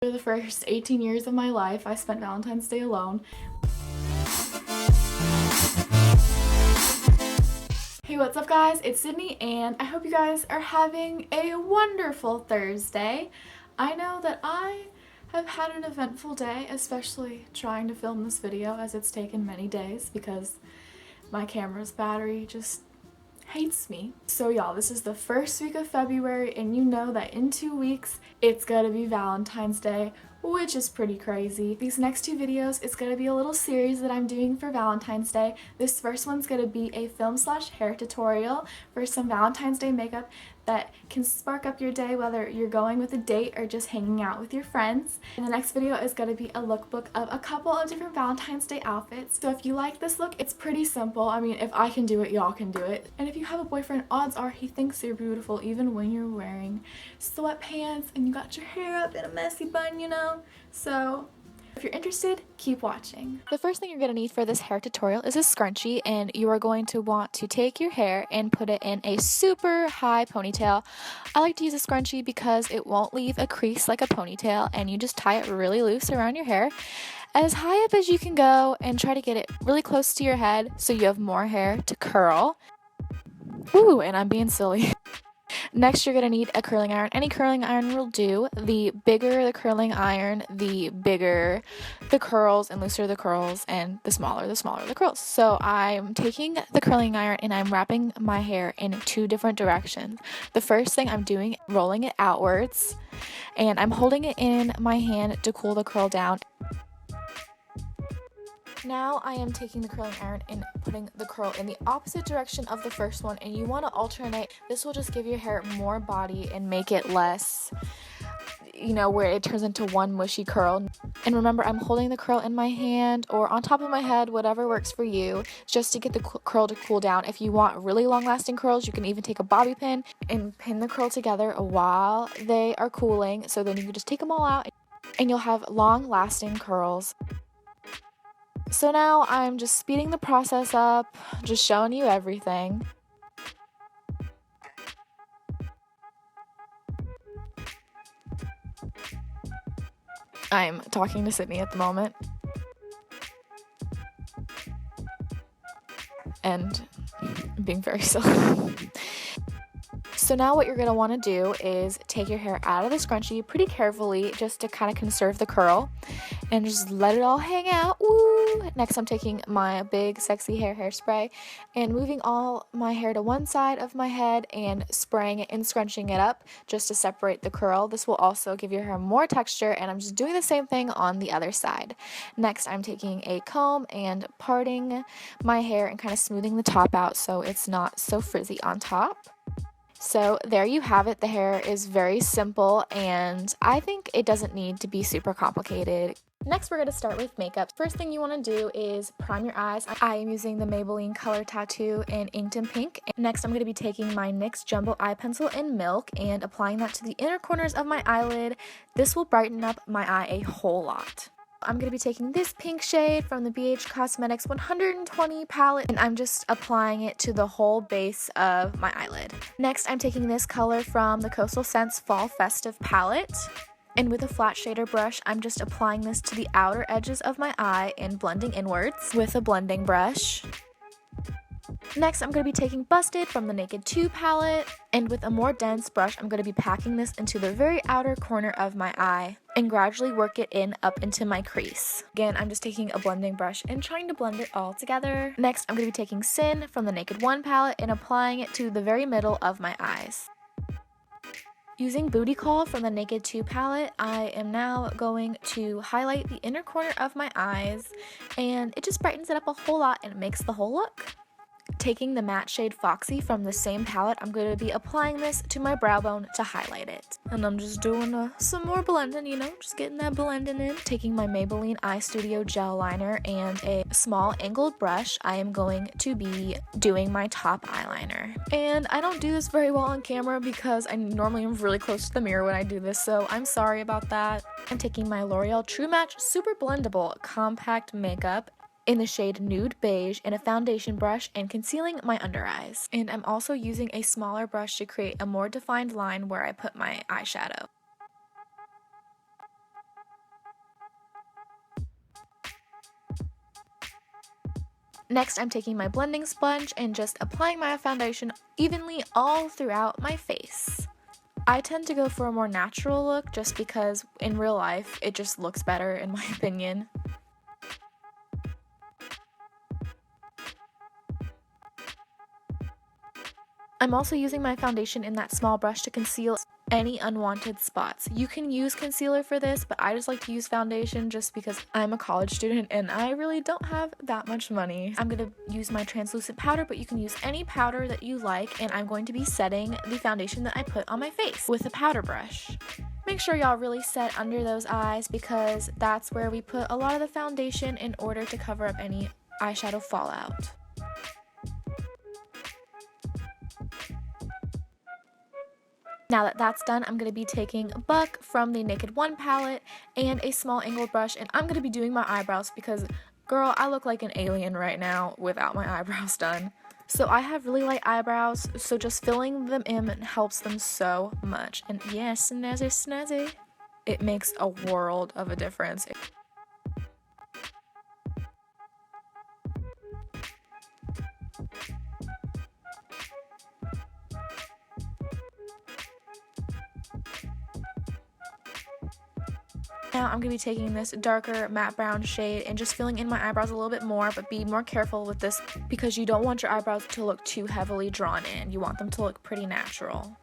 For the first 18 years of my life, I spent Valentine's Day alone. Hey, what's up guys? It's Sydney and I hope you guys are having a wonderful Thursday. I know that I have had an eventful day, especially trying to film this video as it's taken many days because my camera's battery just hates me. So y'all, this is the first week of February and you know that in 2 weeks it's gonna be Valentine's Day, which is pretty crazy. These next two videos, it's gonna be a little series that I'm doing for Valentine's Day. This first one's gonna be a film/hair tutorial for some Valentine's Day makeup that can spark up your day, whether you're going with a date or just hanging out with your friends. And the next video is going to be a lookbook of a couple of different Valentine's Day outfits. So if you like this look, it's pretty simple. I mean, if I can do it, y'all can do it. And if you have a boyfriend, odds are he thinks you're beautiful even when you're wearing sweatpants and you got your hair up in a messy bun, you know? So if you're interested, keep watching. The first thing you're going to need for this hair tutorial is a scrunchie, and you are going to want to take your hair and put it in a super high ponytail. I like to use a scrunchie because it won't leave a crease like a ponytail, and you just tie it really loose around your hair as high up as you can go and try to get it really close to your head so you have more hair to curl. Ooh, and I'm being silly. Next, you're going to need a curling iron. Any curling iron will do. The bigger the curling iron, the bigger the curls and looser the curls, and the smaller the curls. So I'm taking the curling iron and I'm wrapping my hair in two different directions. The first thing I'm doing, rolling it outwards, and I'm holding it in my hand to cool the curl down. Now I am taking the curling iron and putting the curl in the opposite direction of the first one, and you want to alternate. This will just give your hair more body and make it less, you know, where it turns into one mushy curl. And remember, I'm holding the curl in my hand or on top of my head, whatever works for you, just to get the curl to cool down. If you want really long lasting curls, you can even take a bobby pin and pin the curl together while they are cooling. So then you can just take them all out and you'll have long lasting curls. So now I'm just speeding the process up, just showing you everything. I'm talking to Sydney at the moment. And being very silly. So now what you're going to want to do is take your hair out of the scrunchie pretty carefully just to kind of conserve the curl and just let it all hang out. Woo! Next, I'm taking my big sexy hairspray and moving all my hair to one side of my head and spraying it and scrunching it up just to separate the curl. This will also give your hair more texture, and I'm just doing the same thing on the other side. Next, I'm taking a comb and parting my hair and kind of smoothing the top out so it's not so frizzy on top. So there you have it. The hair is very simple and I think it doesn't need to be super complicated. Next, we're going to start with makeup. First thing you want to do is prime your eyes. I am using the Maybelline Color Tattoo in Inked in Pink. Next, I'm going to be taking my NYX Jumbo Eye Pencil in Milk and applying that to the inner corners of my eyelid. This will brighten up my eye a whole lot. I'm going to be taking this pink shade from the BH Cosmetics 120 palette, and I'm just applying it to the whole base of my eyelid. Next, I'm taking this color from the Coastal Scents Fall Festive palette, and with a flat shader brush, I'm just applying this to the outer edges of my eye and blending inwards with a blending brush. Next, I'm going to be taking Busted from the Naked 2 palette, and with a more dense brush, I'm going to be packing this into the very outer corner of my eye and gradually work it in up into my crease. Again, I'm just taking a blending brush and trying to blend it all together. Next, I'm going to be taking Sin from the Naked 1 palette and applying it to the very middle of my eyes. Using Booty Call from the Naked 2 palette, I am now going to highlight the inner corner of my eyes, and it just brightens it up a whole lot and it makes the whole look. Taking the matte shade Foxy from the same palette, I'm going to be applying this to my brow bone to highlight it. And I'm just doing some more blending, you know, just getting that blending in. Taking my Maybelline Eye Studio gel liner and a small angled brush, I am going to be doing my top eyeliner. And I don't do this very well on camera because I normally am really close to the mirror when I do this, so I'm sorry about that. I'm taking my L'Oreal True Match Super Blendable Compact Makeup in the shade Nude Beige and a foundation brush and concealing my under eyes. And I'm also using a smaller brush to create a more defined line where I put my eyeshadow. Next, I'm taking my blending sponge and just applying my foundation evenly all throughout my face. I tend to go for a more natural look just because in real life it just looks better in my opinion. I'm also using my foundation in that small brush to conceal any unwanted spots. You can use concealer for this, but I just like to use foundation just because I'm a college student and I really don't have that much money. I'm going to use my translucent powder, but you can use any powder that you like, and I'm going to be setting the foundation that I put on my face with a powder brush. Make sure y'all really set under those eyes because that's where we put a lot of the foundation in order to cover up any eyeshadow fallout. Now that that's done, I'm going to be taking Buck from the Naked One palette and a small angled brush, and I'm going to be doing my eyebrows because, girl, I look like an alien right now without my eyebrows done. So I have really light eyebrows, so just filling them in helps them so much. And yes, snazzy snazzy, it makes a world of a difference. Now I'm going to be taking this darker matte brown shade and just filling in my eyebrows a little bit more, but be more careful with this because you don't want your eyebrows to look too heavily drawn in. You want them to look pretty natural.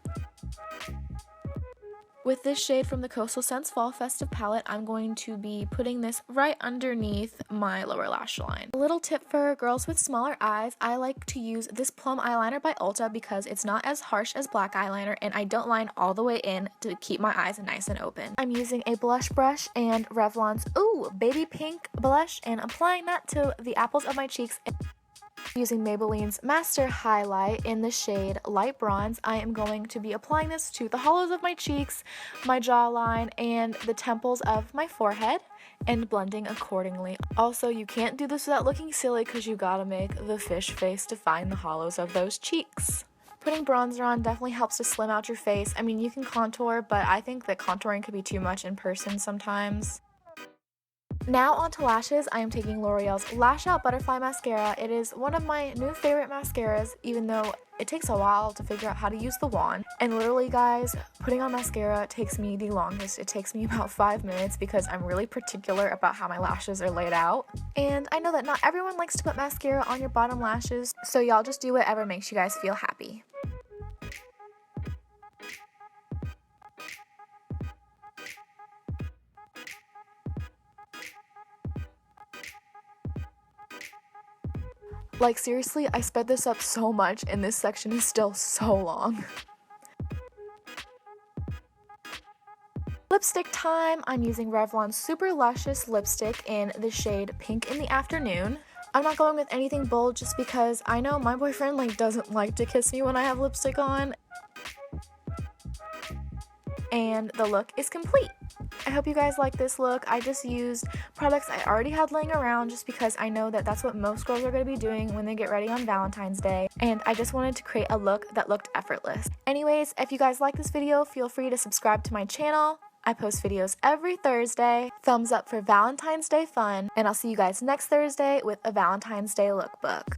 With this shade from the Coastal Scents Fall Festive palette, I'm going to be putting this right underneath my lower lash line. A little tip for girls with smaller eyes, I like to use this plum eyeliner by Ulta because it's not as harsh as black eyeliner and I don't line all the way in to keep my eyes nice and open. I'm using a blush brush and Revlon's baby pink blush and applying that to the apples of my cheeks. Using Maybelline's Master Highlight in the shade Light Bronze, I am going to be applying this to the hollows of my cheeks, my jawline, and the temples of my forehead, and blending accordingly. Also, you can't do this without looking silly because you gotta make the fish face to find the hollows of those cheeks. Putting bronzer on definitely helps to slim out your face. I mean, you can contour, but I think that contouring could be too much in person sometimes. Now onto lashes, I am taking L'Oreal's Lash Out Butterfly Mascara. It is one of my new favorite mascaras, even though it takes a while to figure out how to use the wand. And literally, guys, putting on mascara takes me the longest. It takes me about 5 minutes because I'm really particular about how my lashes are laid out. And I know that not everyone likes to put mascara on your bottom lashes, so y'all just do whatever makes you guys feel happy. Like, seriously, I sped this up so much and this section is still so long. Lipstick time! I'm using Revlon's Super Luscious lipstick in the shade Pink in the Afternoon. I'm not going with anything bold just because I know my boyfriend doesn't like to kiss me when I have lipstick on. And the look is complete. I hope you guys like this look. I just used products I already had laying around just because I know that that's what most girls are going to be doing when they get ready on Valentine's Day, and I just wanted to create a look that looked effortless. Anyways, if you guys like this video, feel free to subscribe to my channel. I post videos every Thursday. Thumbs up for Valentine's Day fun, and I'll see you guys next Thursday with a Valentine's Day lookbook.